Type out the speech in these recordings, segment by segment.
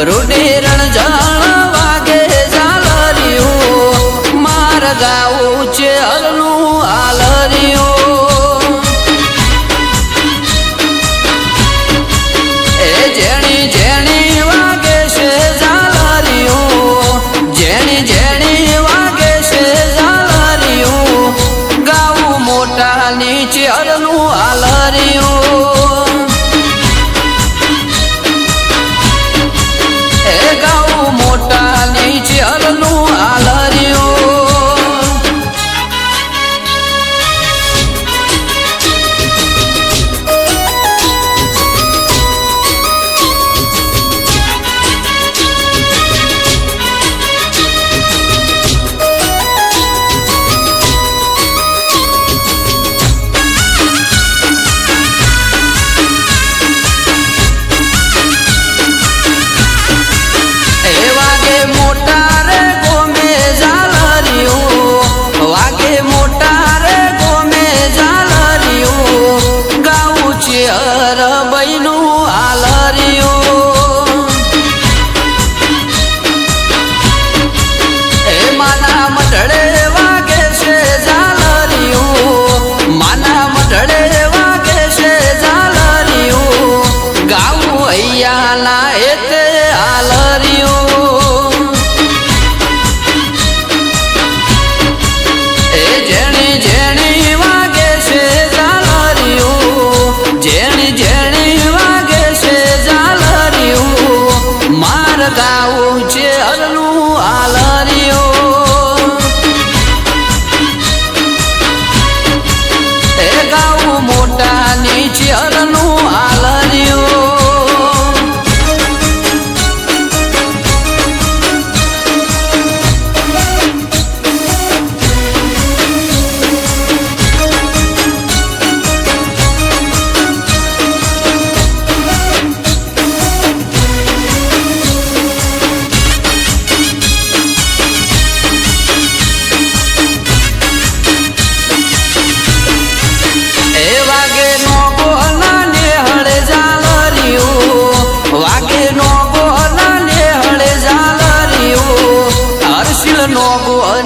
રૂડી રણઝણ વાગે ઝાલરિયું માર ગાવું છે હરનું આલરિયું એ જેણી જેણી વાગે છે ઝાલરિયું જેણી જેણી વાગે છે ઝાલરિયું ગાવું મોટા નીચે હરનું આલરિયું ગાઉ મોટા નીચે હરનું આલરિયું ગાવું છે હરનું આલરિયું એ ગાવું મોટા નીચે હરનું આલરિયું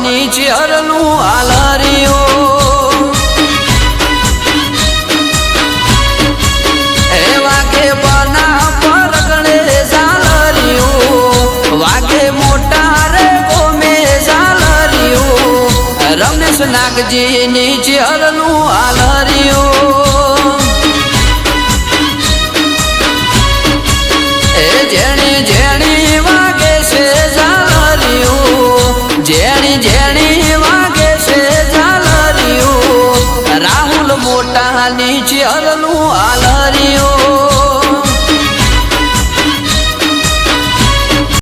નીચે હરનું આલરિયું એ વાગે બના પરગણે ઝાલરિયું વાગે મોટા રે ગોમે ઝાલરિયું રમેશ નાગજી નીચે હરનું આલરિયું એ જેણી જેણી વાગે છે ઝાલરિયું જેણી જેણી વાગે છે ઝાલરિયું રાહુલ મોટા નીચે હરનું આલરિયું